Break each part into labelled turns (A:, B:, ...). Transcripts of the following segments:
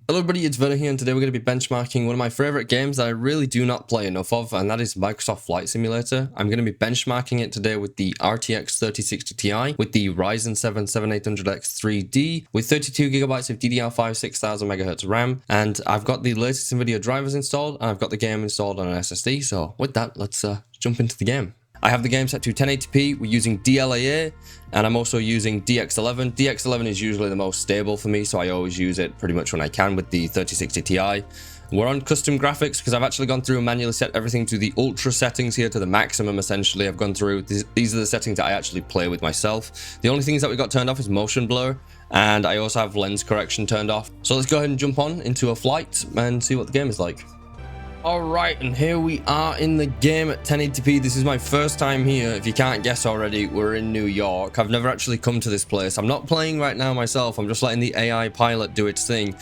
A: Hello everybody, it's Verna here, and today we're going to be benchmarking one of my favorite games that I really do not play enough of, and that is Microsoft Flight Simulator. I'm going to be benchmarking it today with the RTX 3060 Ti, with the Ryzen 7 7800X 3D, with 32GB of DDR5 6000MHz RAM, and I've got the latest Nvidia drivers installed, and I've got the game installed on an SSD, so with that, let's jump into the game. I have the game set to 1080p, we're using DLAA, and I'm also using DX11. DX11 is usually the most stable for me, so I always use it pretty much when I can with the 3060 Ti. We're on custom graphics because I've actually gone through and manually set everything to the ultra settings here, to the maximum essentially. I've gone through, these are the settings that I actually play with myself. The only things that we got turned off is motion blur, and I also have lens correction turned off. So let's go ahead and jump on into a flight and see what the game is like. Alright, and here we are in the game at 1080p. This is my first time here. If you can't guess already, we're in New York. I've never actually come to this place. I'm not playing right now myself. I'm just letting the AI pilot do its thing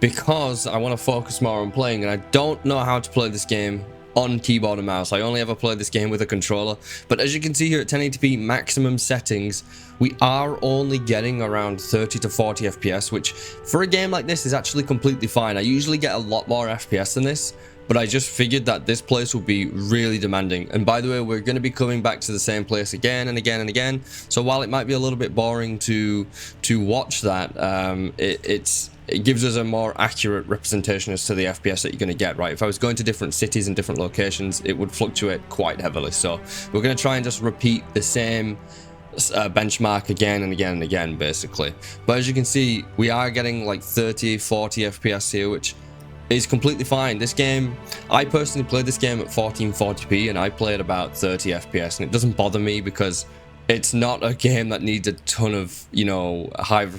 A: because I want to focus more on playing, and I don't know how to play this game on keyboard and mouse. I only ever played this game with a controller, but as you can see here at 1080p maximum settings, we are only getting around 30 to 40 FPS, which for a game like this is actually completely fine. I usually get a lot more FPS than this, but I just figured that this place will be really demanding. And by the way, we're going to be coming back to the same place again and again and again. So while it might be a little bit boring to watch that, it gives us a more accurate representation as to the FPS that you're going to get, right? If I was going to different cities and different locations, it would fluctuate quite heavily. So we're going to try and just repeat the same benchmark again and again and again, basically. But as you can see, we are getting like 30, 40 FPS here, which is completely fine. This game, I personally played this game at 1440p and I played about 30 FPS, and it doesn't bother me because it's not a game that needs a ton of, you know,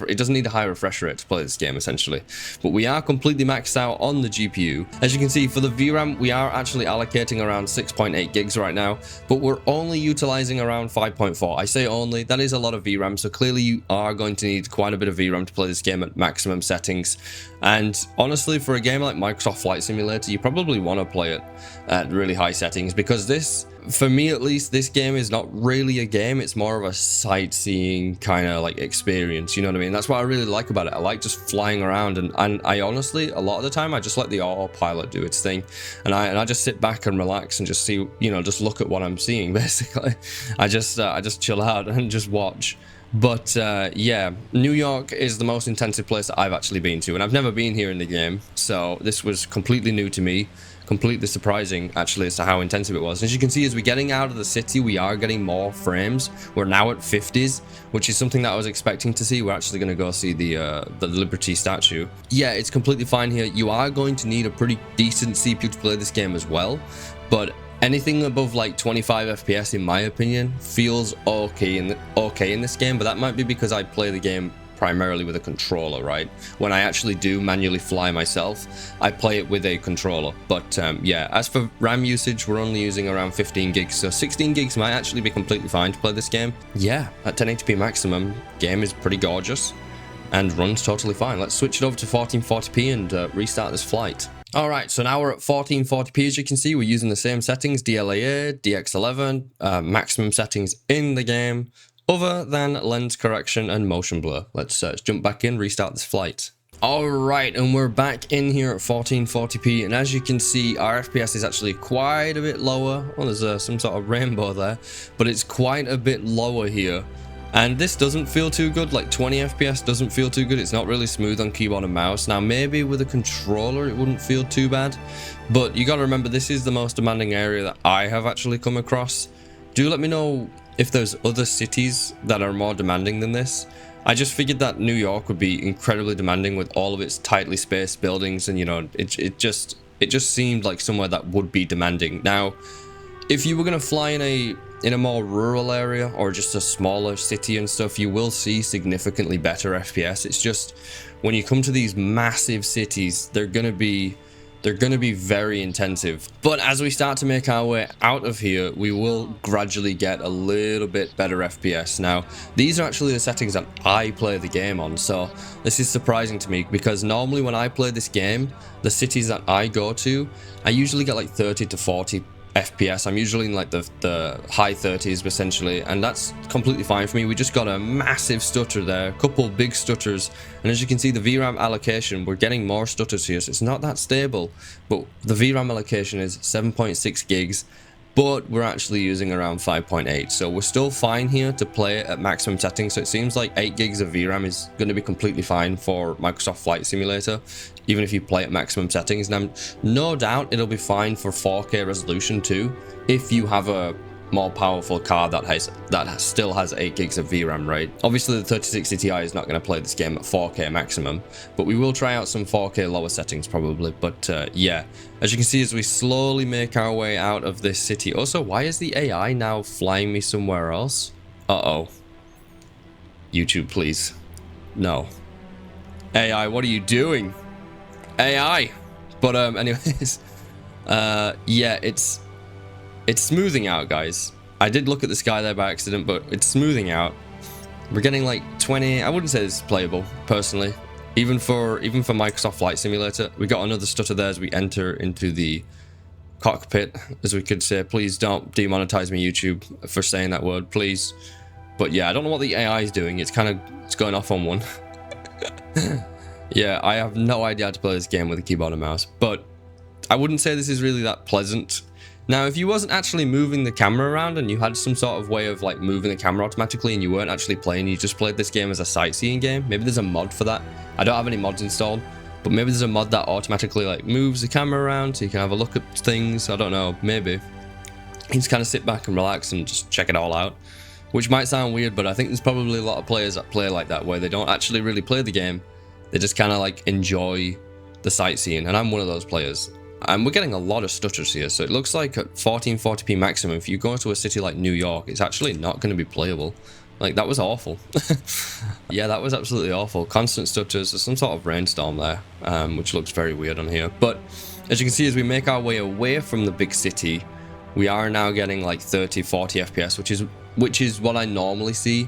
A: it doesn't need a high refresh rate to play this game essentially. But we are completely maxed out on the GPU. As you can see, for the VRAM, we are actually allocating around 6.8 gigs right now, but we're only utilizing around 5.4. I say only, that is a lot of VRAM, so clearly you are going to need quite a bit of VRAM to play this game at maximum settings. And honestly, for a game like Microsoft Flight Simulator, you probably want to play it at really high settings, because this, for me at least, this game is not really a game. It's more of a sightseeing kind of like experience, you know what I mean? That's what I really like about it. I like just flying around, and I honestly, a lot of the time, I just let the autopilot do its thing, and I just sit back and relax and just see, you know, just look at what I'm seeing basically. I just chill out and just watch. But yeah, New York is the most intensive place that I've actually been to, and I've never been here in the game, so this was completely new to me, completely surprising actually as to how intensive it was. As you can see, as we're getting out of the city, we are getting more frames. We're now at 50s, which is something that I was expecting to see. We're actually going to go see the Liberty statue. Yeah, it's completely fine here. You are going to need a pretty decent CPU to play this game as well, but anything above like 25 FPS, in my opinion, feels okay in this game. But that might be because I play the game primarily with a controller, right? When I actually do manually fly myself, I play it with a controller. But yeah, as for RAM usage, we're only using around 15 gigs, so 16 gigs might actually be completely fine to play this game. Yeah, at 1080p maximum, game is pretty gorgeous and runs totally fine. Let's switch it over to 1440p and restart this flight. Alright, so now we're at 1440p. As you can see, we're using the same settings, DLAA, DX11, maximum settings in the game, other than lens correction and motion blur. Let's jump back in, restart this flight. Alright, and we're back in here at 1440p, and as you can see, our FPS is actually quite a bit lower. Well, there's some sort of rainbow there, but it's quite a bit lower here. And this doesn't feel too good, like 20 FPS doesn't feel too good. It's not really smooth on keyboard and mouse. Now, maybe with a controller, it wouldn't feel too bad. But you got to remember, this is the most demanding area that I have actually come across. Do let me know if there's other cities that are more demanding than this. I just figured that New York would be incredibly demanding with all of its tightly spaced buildings. And, you know, it just seemed like somewhere that would be demanding. Now, if you were going to fly in a more rural area or just a smaller city and stuff, you will see significantly better FPS. It's just when you come to these massive cities, they're going to be very intensive. But as we start to make our way out of here, we will gradually get a little bit better FPS. Now, these are actually the settings that I play the game on, so this is surprising to me, because normally when I play this game, the cities that I go to, I usually get like 30 to 40 FPS. I'm usually in like the high 30s essentially, and that's completely fine for me. We just got a massive stutter there, a couple big stutters, and as you can see, the VRAM allocation, we're getting more stutters here, so it's not that stable, but the VRAM allocation is 7.6 gigs, but we're actually using around 5.8, so we're still fine here to play at maximum settings. So it seems like 8 gigs of VRAM is going to be completely fine for Microsoft Flight Simulator, even if you play at maximum settings. And no doubt it'll be fine for 4K resolution too, if you have a more powerful card that still has 8 gigs of VRAM, right? Obviously the 3060 Ti is not going to play this game at 4K maximum, but we will try out some 4K lower settings probably. But yeah, as you can see, as we slowly make our way out of this city. Also, why is the AI now flying me somewhere else? Uh-oh. YouTube, please. No. AI, what are you doing? AI. But anyways, yeah, it's smoothing out, guys. I did look at the sky there by accident, but it's smoothing out. We're getting like 20. I wouldn't say this is playable personally, even for Microsoft Flight Simulator. We got another stutter there as we enter into the cockpit, as we could say. Please don't demonetize me, YouTube, for saying that word, please. But yeah, I don't know what the AI is doing. It's going off on one. Yeah, I have no idea how to play this game with a keyboard and mouse, but I wouldn't say this is really that pleasant. Now, if you wasn't actually moving the camera around and you had some sort of way of like moving the camera automatically and you weren't actually playing, you just played this game as a sightseeing game, maybe there's a mod for that. I don't have any mods installed, but maybe there's a mod that automatically like moves the camera around so you can have a look at things. I don't know, maybe. You just kind of sit back and relax and just check it all out, which might sound weird, but I think there's probably a lot of players that play like that, where they don't actually really play the game. They just kind of like enjoy the sightseeing, and I'm one of those players. And we're getting a lot of stutters here, so it looks like at 1440p maximum, if you go to a city like New York, it's actually not going to be playable. Like, that was awful. Yeah, that was absolutely awful. Constant stutters. There's some sort of rainstorm there, which looks very weird on here. But as you can see, as we make our way away from the big city, we are now getting like 30, 40 FPS, which is what I normally see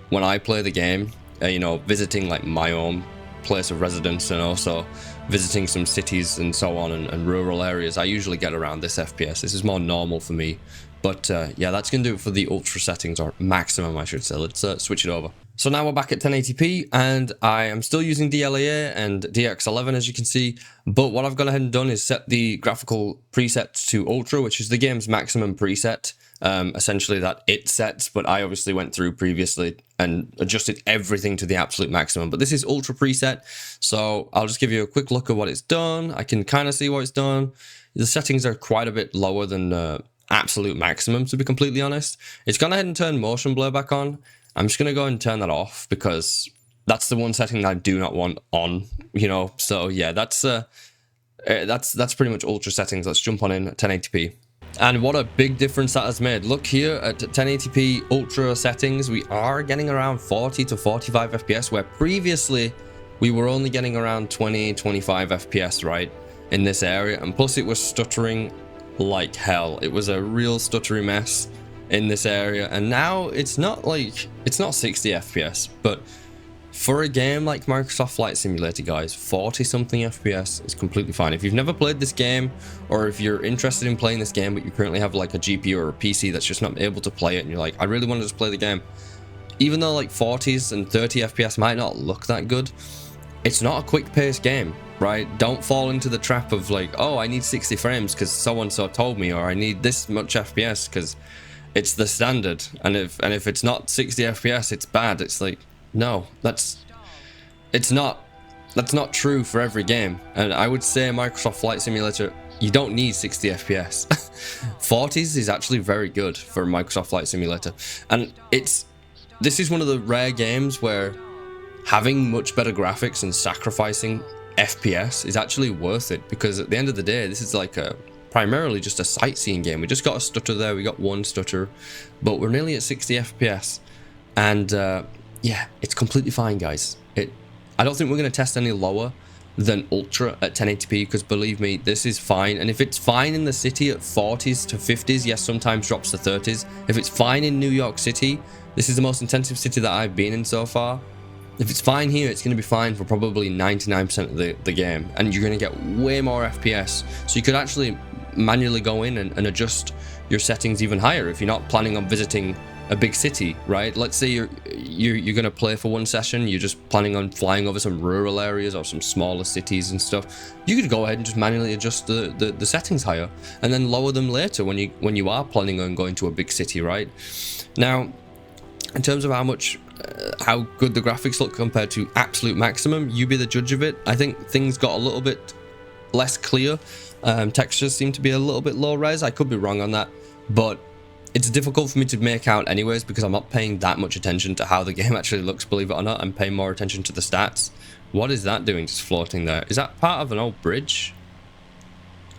A: when I play the game. You know, visiting like my own place of residence and also visiting some cities and so on, and rural areas, I usually get around this FPS. This is more normal for me. But yeah, that's going to do it for the ultra settings, or maximum I should say. Let's switch it over. So now we're back at 1080p, and I am still using DLSS and DX11, as you can see. But what I've gone ahead and done is set the graphical preset to ultra, which is the game's maximum preset. Essentially that it sets, but I obviously went through previously and adjusted everything to the absolute maximum. But this is ultra preset, so I'll just give you a quick look at what it's done. I can kind of see what it's done. The settings are quite a bit lower than absolute maximum, to be completely honest. It's gone ahead and turned motion blur back on. I'm just gonna go and turn that off because that's the one setting that I do not want on, you know. So yeah, that's pretty much ultra settings. Let's jump on in at 1080p. And what a big difference that has made. Look here at 1080p ultra settings, we are getting around 40 to 45 FPS, where previously we were only getting around 20, 25 FPS, right, in this area. And plus it was stuttering like hell. It was a real stuttery mess in this area. And now it's not 60 FPS, but for a game like Microsoft Flight Simulator, guys, 40 something FPS is completely fine. If you've never played this game, or if you're interested in playing this game but you currently have like a GPU or a PC that's just not able to play it, and you're like, I really want to just play the game, even though like 40s and 30 FPS might not look that good, it's not a quick paced game, right? Don't fall into the trap of like, oh, I need 60 frames because so-and-so told me, or I need this much FPS because it's the standard, and if it's not 60 FPS, it's bad. It's like, no, that's not true for every game. And I would say Microsoft Flight Simulator, you don't need 60 FPS. 40s is actually very good for Microsoft Flight Simulator, and this is one of the rare games where having much better graphics and sacrificing FPS is actually worth it, because at the end of the day, this is like primarily just a sightseeing game. We just got a stutter there, we got one stutter, but we're nearly at 60 FPS, and yeah, it's completely fine, guys. I don't think we're going to test any lower than ultra at 1080p, because believe me, this is fine. And if it's fine in the city at 40s to 50s, yes, sometimes drops to 30s. If it's fine in New York City, this is the most intensive city that I've been in so far. If it's fine here, it's going to be fine for probably 99% of the game, and you're going to get way more FPS. So you could actually manually go in and adjust your settings even higher if you're not planning on visiting a big city, right? Let's say you're going to play for one session, you're just planning on flying over some rural areas or some smaller cities and stuff. You could go ahead and just manually adjust the settings higher and then lower them later when you are planning on going to a big city, right? Now, in terms of how good the graphics look compared to absolute maximum, you be the judge of it. I think things got a little bit less clear. Textures seem to be a little bit low res. I could be wrong on that, but it's difficult for me to make out anyways because I'm not paying that much attention to how the game actually looks, believe it or not. I'm paying more attention to the stats. What is that doing just floating there? Is that part of an old bridge?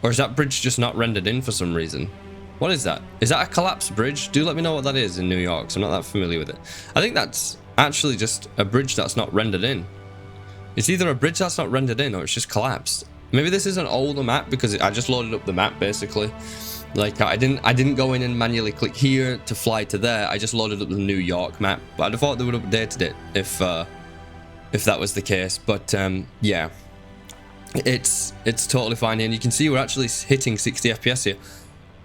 A: Or is that bridge just not rendered in for some reason? What is that? Is that a collapsed bridge? Do let me know what that is in New York, so I'm not that familiar with it. I think that's actually just a bridge that's not rendered in. It's either a bridge that's not rendered in or it's just collapsed. Maybe this is an older map because I just loaded up the map basically. Like I didn't go in and manually click here to fly to there. I just loaded up the New York map, but I'd have thought they would have updated it if that was the case. But yeah, it's totally fine here, and you can see we're actually hitting 60 FPS here.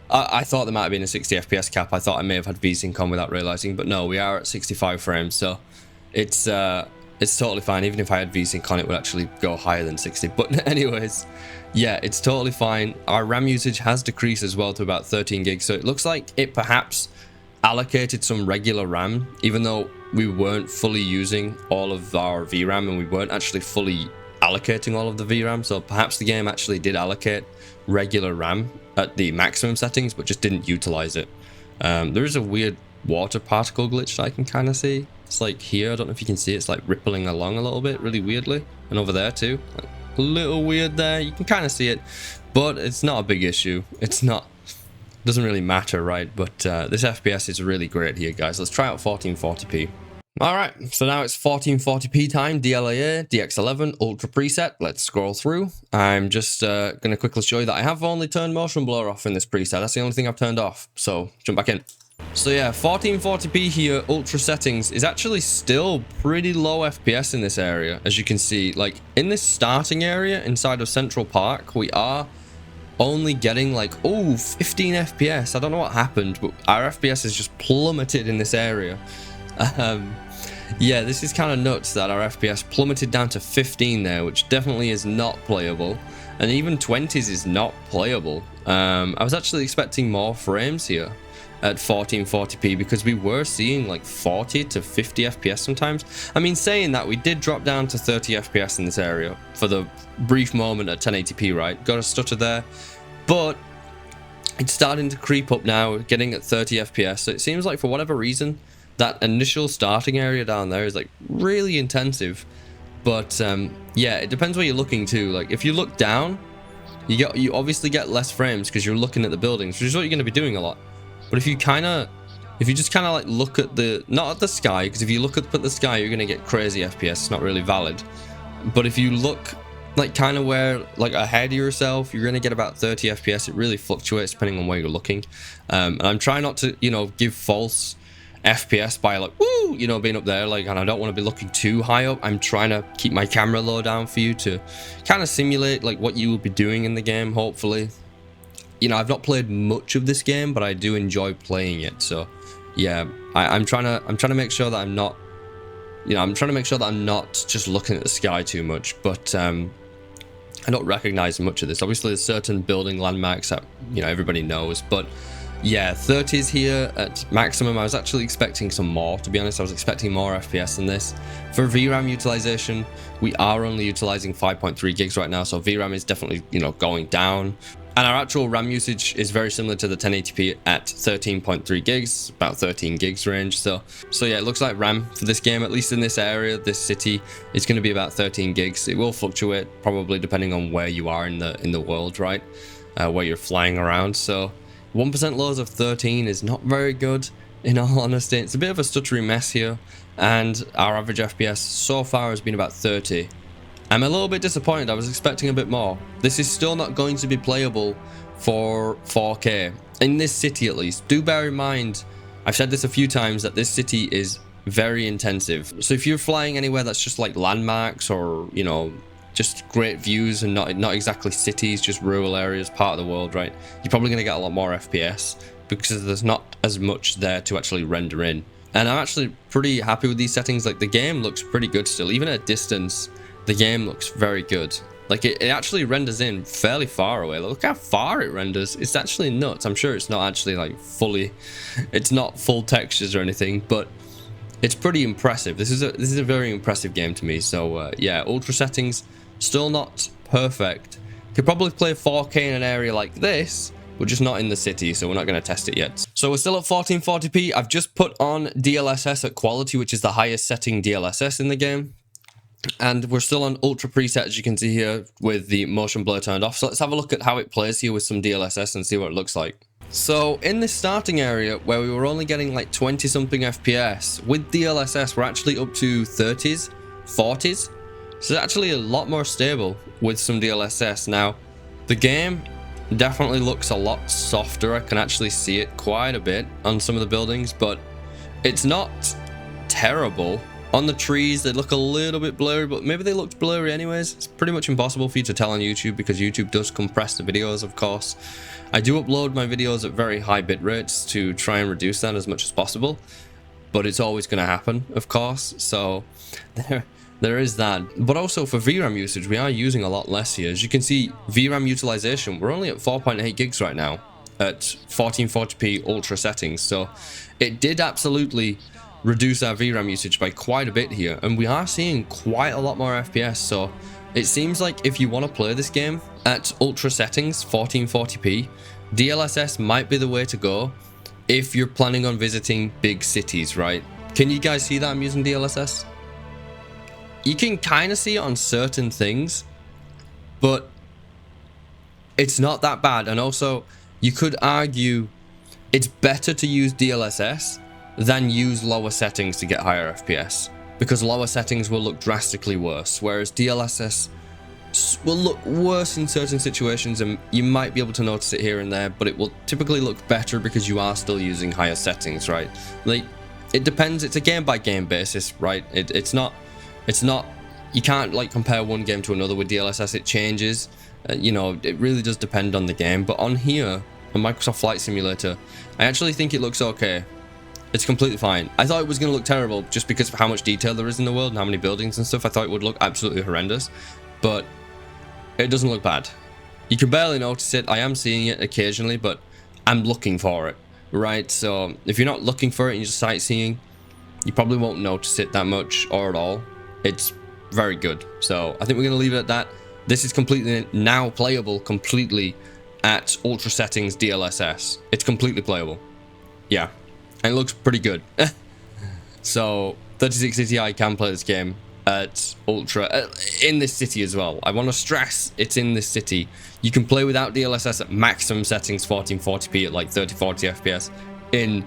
A: I thought there might have been a 60 FPS cap. I thought I may have had VSync on without realizing, but no, we are at 65 frames, so it's totally fine. Even if I had VSync on, it would actually go higher than 60. But anyways, yeah, it's totally fine. Our RAM usage has decreased as well to about 13 gigs, so it looks like it perhaps allocated some regular RAM, even though we weren't fully using all of our VRAM and we weren't actually fully allocating all of the VRAM. So perhaps the game actually did allocate regular RAM at the maximum settings, but just didn't utilize it. There is a weird water particle glitch that I can kind of see. It's like here, I don't know if you can see, it's like rippling along a little bit really weirdly, and over there too, like a little weird there. You can kind of see it, but it's not a big issue. It's not, doesn't really matter, right? But this FPS is really great here, guys. Let's try out 1440p. All right, so now it's 1440p time, DLAA, DX11, Ultra preset. Let's scroll through. I'm just going to quickly show you that I have only turned motion blur off in this preset. That's the only thing I've turned off, so jump back in. So yeah, 1440p here, Ultra settings, is actually still pretty low FPS in this area. As you can see, like in this starting area inside of Central Park, we are only getting like, 15 FPS. I don't know what happened, but our FPS has just plummeted in this area. Yeah, this is kind of nuts that our FPS plummeted down to 15 there, which definitely is not playable, and even 20s is not playable. I was actually expecting more frames here at 1440p because we were seeing like 40 to 50 FPS sometimes. I mean, saying that, we did drop down to 30 FPS in this area for the brief moment at 1080p, right? Got a stutter there, but it's starting to creep up now, getting at 30 FPS. So it seems like for whatever reason, that initial starting area down there is like really intensive. But yeah, it depends where you're looking to. Like if you look down, you obviously get less frames because you're looking at the buildings, which is what you're going to be doing a lot. But if you just kind of like look at not at the sky, because if you look up at the sky, you're going to get crazy FPS. It's not really valid. But if you look like kind of where like ahead of yourself, you're going to get about 30 FPS. It really fluctuates depending on where you're looking. And I'm trying not to, give false FPS by like, woo, being up there, like, and I don't want to be looking too high up. I'm trying to keep my camera low down for you to kind of simulate like what you will be doing in the game, hopefully. I've not played much of this game, but I do enjoy playing it. So yeah, I'm trying to make sure that I'm not, I'm trying to make sure that I'm not just looking at the sky too much. But I don't recognize much of this. Obviously there's certain building landmarks that everybody knows, but yeah, 30s here at maximum. I was actually expecting some more, to be honest. I was expecting more FPS than this. For VRAM utilization, we are only utilizing 5.3 gigs right now, so VRAM is definitely, going down. And our actual RAM usage is very similar to the 1080p at 13.3 gigs, about 13 gigs range. So yeah, it looks like RAM for this game, at least in this area, this city, is going to be about 13 gigs. It will fluctuate probably depending on where you are in the world, right? Where you're flying around. So 1% lows of 13 is not very good, in all honesty. It's a bit of a stuttery mess here, and our average FPS so far has been about 30. I'm a little bit disappointed. I was expecting a bit more. This is still not going to be playable for 4K, in this city at least. Do bear in mind, I've said this a few times, that this city is very intensive. So if you're flying anywhere that's just like landmarks or, just great views and not exactly cities, just rural areas, part of the world, right, you're probably going to get a lot more FPS because there's not as much there to actually render in. And I'm actually pretty happy with these settings. Like, the game looks pretty good still. Even at distance, the game looks very good. Like, it actually renders in fairly far away. Look how far it renders. It's actually nuts. I'm sure it's not actually like fully, it's not full textures or anything, but it's pretty impressive. This is a very impressive game to me. So yeah, ultra settings still not perfect. Could probably play 4K in an area like this, but just not in the city, so we're not going to test it yet. So we're still at 1440p. I've just put on DLSS at quality, which is the highest setting DLSS in the game. And we're still on ultra preset, as you can see here, with the motion blur turned off. So let's have a look at how it plays here with some DLSS and see what it looks like. So in this starting area where we were only getting like 20 something FPS, with DLSS we're actually up to 30s, 40s. So it's actually a lot more stable with some DLSS. Now, the game definitely looks a lot softer. I can actually see it quite a bit on some of the buildings, but it's not terrible. On the trees, they look a little bit blurry, but maybe they looked blurry anyways. It's pretty much impossible for you to tell on YouTube because YouTube does compress the videos, of course. I do upload my videos at very high bit rates to try and reduce that as much as possible, but it's always going to happen, of course. So there is that. But also for VRAM usage, we are using a lot less here. As you can see, VRAM utilization, we're only at 4.8 gigs right now at 1440p ultra settings. So it did absolutely reduce our VRAM usage by quite a bit here, and we are seeing quite a lot more FPS. So it seems like if you want to play this game at ultra settings, 1440p, DLSS might be the way to go if you're planning on visiting big cities, right? Can you guys see that I'm using DLSS? You can kind of see it on certain things, but it's not that bad. And also, you could argue it's better to use DLSS than use lower settings to get higher FPS, because lower settings will look drastically worse, whereas DLSS will look worse in certain situations, and you might be able to notice it here and there, but it will typically look better because you are still using higher settings, right? Like, it depends. It's a game by game basis, right? It's not you can't like compare one game to another with DLSS. It changes, you know, it really does depend on the game. But on here, on Microsoft Flight Simulator, I actually think it looks okay. It's completely fine. I thought it was going to look terrible just because of how much detail there is in the world and how many buildings and stuff. I thought it would look absolutely horrendous, but it doesn't look bad. You can barely notice it. I am seeing it occasionally, but I'm looking for it, right? So if you're not looking for it and you're just sightseeing, you probably won't notice it that much or at all. It's very good. So I think we're going to leave it at that. This is completely now playable completely at ultra settings DLSS. It's completely playable. Yeah. And it looks pretty good. So 3060 Ti can play this game at ultra in this city as well. I want to stress it's in this city. You can play without DLSS at maximum settings, 1440p at like 30-40 FPS in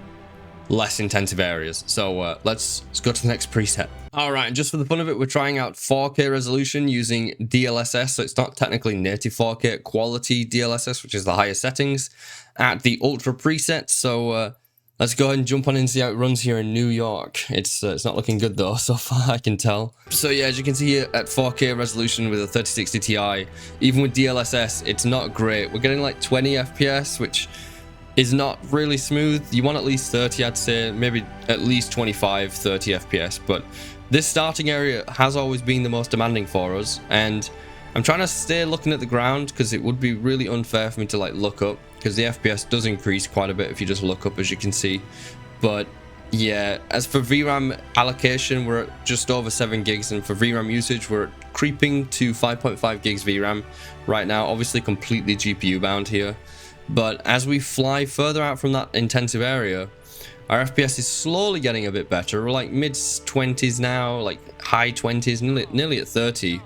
A: less intensive areas. So let's go to the next preset. All right, and just for the fun of it, we're trying out 4K resolution using DLSS. So it's not technically native 4K quality DLSS, which is the highest settings at the ultra preset. So let's go ahead and jump on and see how it runs here in New York. It's not looking good though, so far I can tell. So yeah, as you can see here at 4K resolution with a 3060 Ti, even with DLSS, it's not great. We're getting like 20 FPS, which is not really smooth. You want at least 30, I'd say, maybe at least 25, 30 FPS. But this starting area has always been the most demanding for us, and I'm trying to stay looking at the ground because it would be really unfair for me to like look up, because the FPS does increase quite a bit if you just look up, as you can see. But yeah, as for VRAM allocation, we're at just over 7 gigs, and for VRAM usage, we're creeping to 5.5 gigs VRAM right now. Obviously completely GPU bound here, but as we fly further out from that intensive area, our FPS is slowly getting a bit better. We're like mid 20s now, like high 20s, nearly at 30.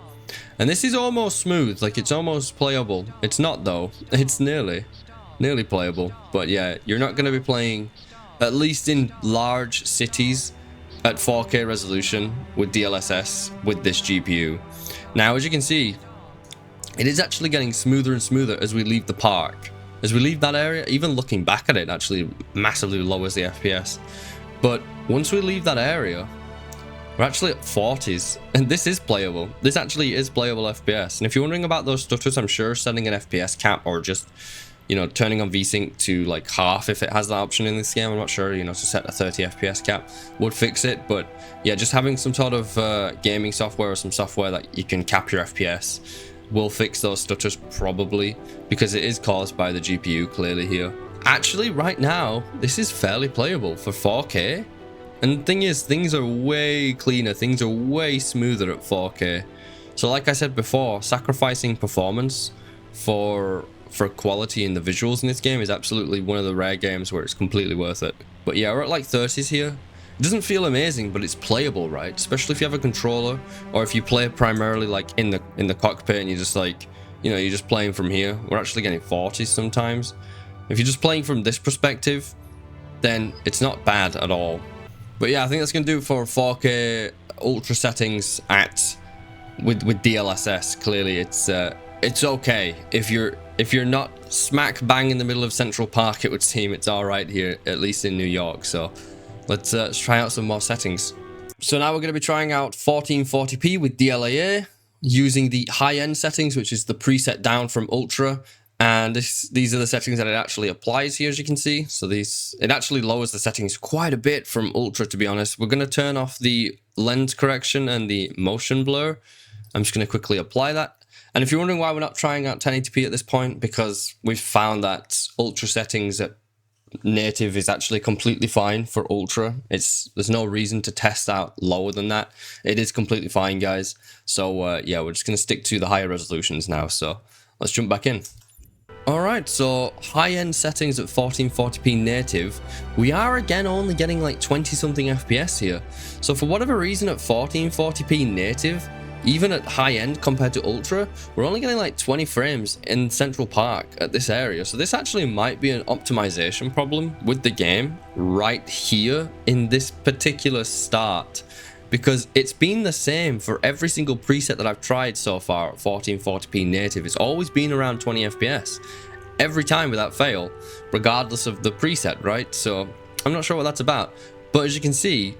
A: And this is almost smooth, like it's almost playable. It's not though, it's nearly playable. But yeah, you're not going to be playing, at least in large cities, at 4K resolution with DLSS with this GPU. Now, as you can see, it is actually getting smoother and smoother as we leave the park. As we leave that area, even looking back at it actually massively lowers the FPS. But once we leave that area, We're actually at 40s, and this is playable. This actually is playable FPS. And if you're wondering about those stutters, I'm sure setting an FPS cap or just, you know, turning on VSync to like half if it has that option in this game. I'm not sure, you know, to set a 30 FPS cap would fix it. But yeah, just having some sort of gaming software or some software that you can cap your FPS will fix those stutters probably, because it is caused by the GPU clearly here. Actually, right now, this is fairly playable for 4K. And the thing is, things are way cleaner, things are way smoother at 4K. So like I said before, sacrificing performance for quality in the visuals in this game is absolutely one of the rare games where it's completely worth it. But yeah, we're at like 30s here. It doesn't feel amazing, but it's playable, right? Especially if you have a controller, or if you play primarily like in the cockpit and you're just like, you know, you're just playing from here. We're actually getting 40s sometimes. If you're just playing from this perspective, then it's not bad at all. But yeah, I think that's gonna do it for 4K ultra settings with DLSS. Clearly, it's okay. If you're not smack bang in the middle of Central Park, it would seem it's all right here, at least in New York. So let's try out some more settings. So now we're going to be trying out 1440p with DLAA using the high-end settings, which is the preset down from Ultra. And these are the settings that it actually applies here, as you can see. So it actually lowers the settings quite a bit from Ultra, to be honest. We're going to turn off the lens correction and the motion blur. I'm just going to quickly apply that. And if you're wondering why we're not trying out 1080p at this point, because we've found that Ultra settings at native is actually completely fine for Ultra. There's no reason to test out lower than that. It is completely fine, guys. So yeah, we're just going to stick to the higher resolutions now. So let's jump back in. Alright, so high-end settings at 1440p native, we are again only getting like 20 something FPS here. So for whatever reason at 1440p native, even at high-end compared to Ultra, we're only getting like 20 frames in Central Park at this area. So this actually might be an optimization problem with the game right here in this particular start, because it's been the same for every single preset that I've tried so far at 1440p native. It's always been around 20 FPS every time without fail, regardless of the preset, right? So I'm not sure what that's about, but as you can see,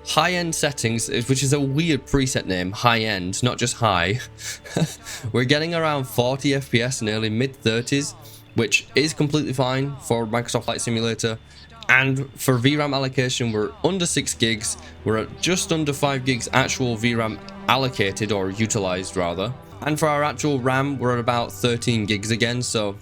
A: high-end settings, which is a weird preset name, high-end, not just high, we're getting around 40 FPS in early mid-30s, which is completely fine for Microsoft Flight Simulator. And for VRAM allocation, we're under 6 gigs. We're at just under 5 gigs actual VRAM allocated, or utilized rather. And for our actual RAM, we're at about 13 gigs again, so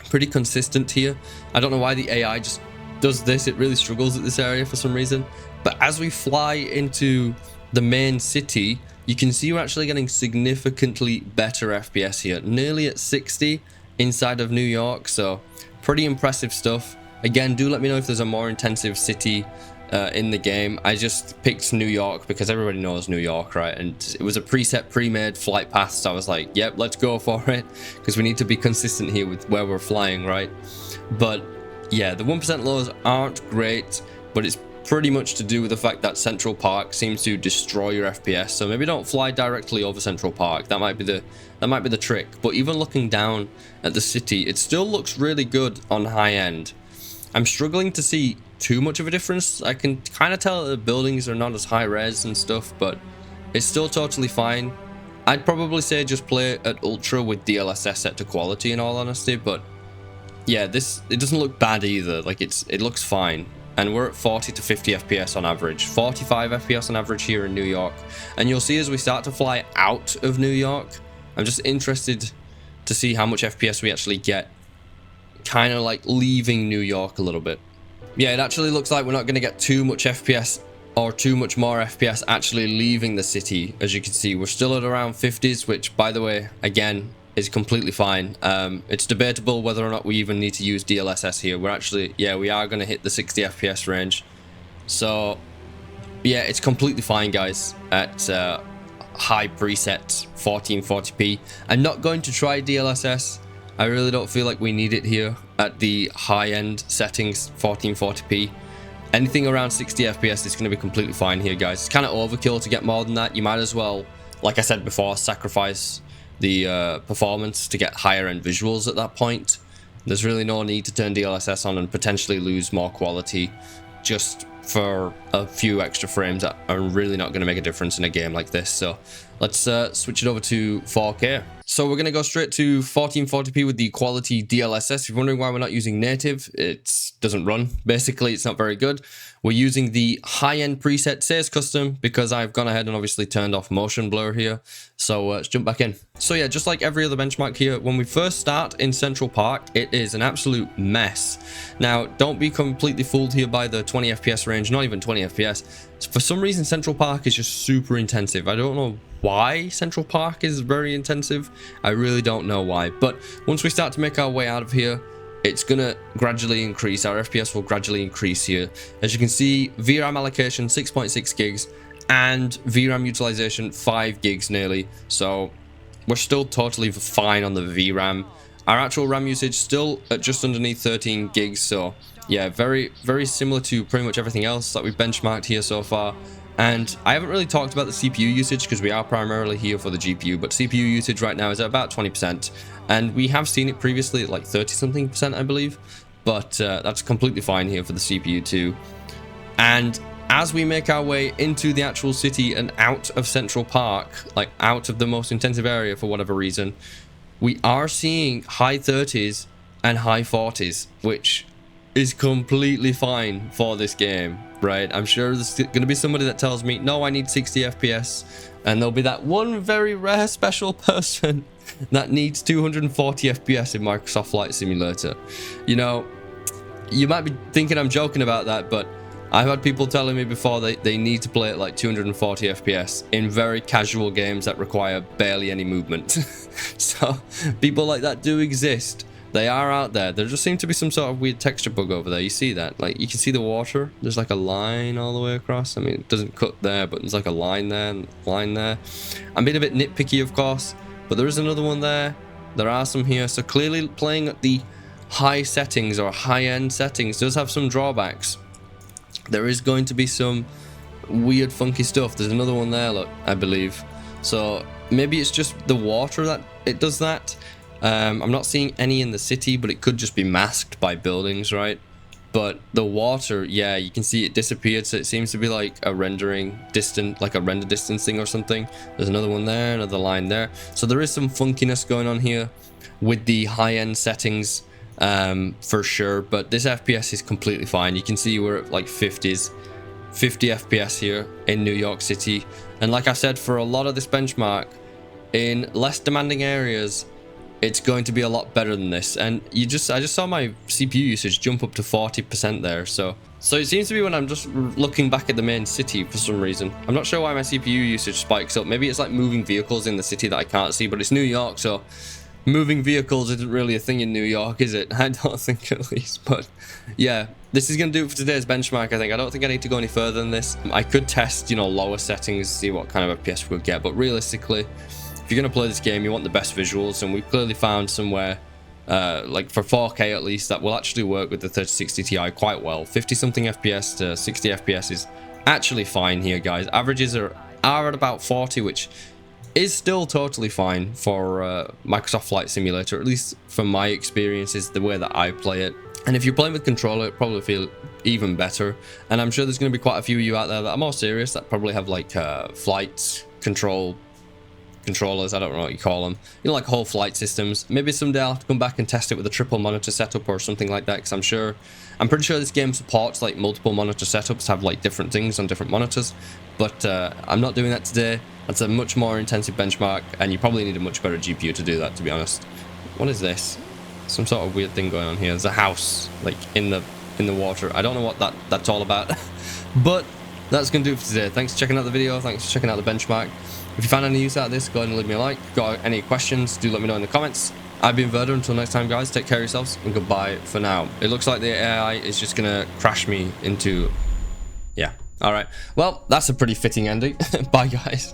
A: pretty consistent here. I don't know why the AI just does this. It really struggles at this area for some reason. But as we fly into the main city, you can see we're actually getting significantly better FPS here, nearly at 60 inside of New York. So pretty impressive stuff. Again, do let me know if there's a more intensive city in the game. I just picked New York because everybody knows New York, right? And it was a preset pre-made flight path, so I was like, yep, let's go for it, because we need to be consistent here with where we're flying, right? But yeah, the 1% lows aren't great, but it's pretty much to do with the fact that Central Park seems to destroy your FPS. So maybe don't fly directly over Central Park. That might be the trick. But even looking down at the city, it still looks really good on high end. I'm struggling to see too much of a difference. I can kind of tell that the buildings are not as high res and stuff, but it's still totally fine. I'd probably say just play at Ultra with DLSS set to quality, in all honesty. But yeah, it doesn't look bad either. Like it looks fine. And we're at 40 to 50 FPS on average, 45 FPS on average here in New York. And you'll see as we start to fly out of New York, I'm just interested to see how much FPS we actually get, kind of like leaving New York a little bit. Yeah, it actually looks like we're not going to get too much FPS or too much more FPS actually leaving the city. As you can see, we're still at around 50s, which, by the way, again, is completely fine. It's debatable whether or not we even need to use DLSS here. We're actually, yeah, we are going to hit the 60 FPS range. So yeah, it's completely fine, guys, at high preset 1440p. I'm not going to try DLSS. I really don't feel like we need it here at the high end settings 1440p. Anything around 60 FPS is going to be completely fine here, guys. It's kind of overkill to get more than that. You might as well, like I said before, sacrifice the performance to get higher end visuals at that point. There's really no need to turn DLSS on and potentially lose more quality just for a few extra frames that are really not going to make a difference in a game like this. So let's switch it over to 4K. So we're going to go straight to 1440p with the quality DLSS. If you're wondering why we're not using native, it doesn't run. Basically, it's not very good. We're using the high-end preset Says Custom because I've gone ahead and obviously turned off motion blur here. So let's jump back in. So yeah, just like every other benchmark here, when we first start in Central Park, it is an absolute mess. Now, don't be completely fooled here by the 20 FPS range, not even 20 FPS. For some reason, Central Park is just super intensive. I don't know why Central Park is very intensive. I really don't know why. But once we start to make our way out of here, it's gonna gradually increase. Our FPS will gradually increase here. As you can see, VRAM allocation 6.6 gigs and VRAM utilization 5 gigs nearly. So we're still totally fine on the VRAM. Our actual RAM usage still at just underneath 13 gigs. So yeah, very similar to pretty much everything else that we've benchmarked here so far. And I haven't really talked about the CPU usage because we are primarily here for the GPU, but CPU usage right now is at about 20%. And we have seen it previously at like 30-something%, I believe. But that's completely fine here for the CPU too. And as we make our way into the actual city and out of Central Park, like out of the most intensive area for whatever reason, we are seeing high 30s and high 40s, which is completely fine for this game, right? I'm sure there's going to be somebody that tells me, no, I need 60 FPS. And there'll be that one very rare special person that needs 240 FPS in Microsoft Flight Simulator. You know, you might be thinking I'm joking about that, but I've had people telling me before they need to play at like 240 FPS in very casual games that require barely any movement. So people like that do exist. They are out there. There just seems to be some sort of weird texture bug over there. You see that? Like, you can see the water. There's like a line all the way across. I mean, it doesn't cut there, but there's like a line there and a line there. I'm being a bit nitpicky, of course, but there is another one there. There are some here. So clearly playing at the high settings or high-end settings does have some drawbacks. There is going to be some weird, funky stuff. There's another one there, look, I believe. So maybe it's just the water that it does that. I'm not seeing any in the city, but it could just be masked by buildings, right? But the water, yeah, you can see it disappeared, so it seems to be like a rendering distant, like a render distancing or something. There's another one there, another line there. So there is some funkiness going on here with the high-end settings, for sure. But this FPS is completely fine. You can see we're at like 50 FPS here in New York City. And like I said, for a lot of this benchmark, in less demanding areas, it's going to be a lot better than this. And I just saw my CPU usage jump up to 40% there. So it seems to be when I'm just looking back at the main city for some reason. I'm not sure why my CPU usage spikes up. Maybe it's like moving vehicles in the city that I can't see, but it's New York, so moving vehicles isn't really a thing in New York, is it? I don't think, at least. But yeah, this is going to do it for today's benchmark, I think. I don't think I need to go any further than this. I could test, you know, lower settings, see what kind of FPS we could get, but realistically, if you're going to play this game, you want the best visuals, and we've clearly found somewhere, like for 4K at least, that will actually work with the 3060 Ti quite well. 50-something FPS to 60 FPS is actually fine here, guys. Averages are at about 40, which is still totally fine for Microsoft Flight Simulator, at least from my experiences, the way that I play it. And if you're playing with controller, it probably feel even better. And I'm sure there's going to be quite a few of you out there that are more serious, that probably have like flight controllers, I don't know what you call them, you know, like whole flight systems. Maybe someday I'll have to come back and test it with a triple monitor setup or something like that, because I'm pretty sure this game supports like multiple monitor setups, have like different things on different monitors, but I'm not doing that today. That's a much more intensive benchmark, and you probably need a much better GPU to do that, to be honest. What is this? Some sort of weird thing going on here. There's a house like in the water. I don't know what that's all about. But that's gonna do it for today. Thanks for checking out the video. Thanks for checking out the benchmark. If you found any use out of this, go ahead and leave me a like. Got any questions, do let me know in the comments. I've been Verda. Until next time, guys, take care of yourselves, and goodbye for now. It looks like the AI is just gonna crash me into... Yeah. All right. Well, that's a pretty fitting ending. Bye, guys.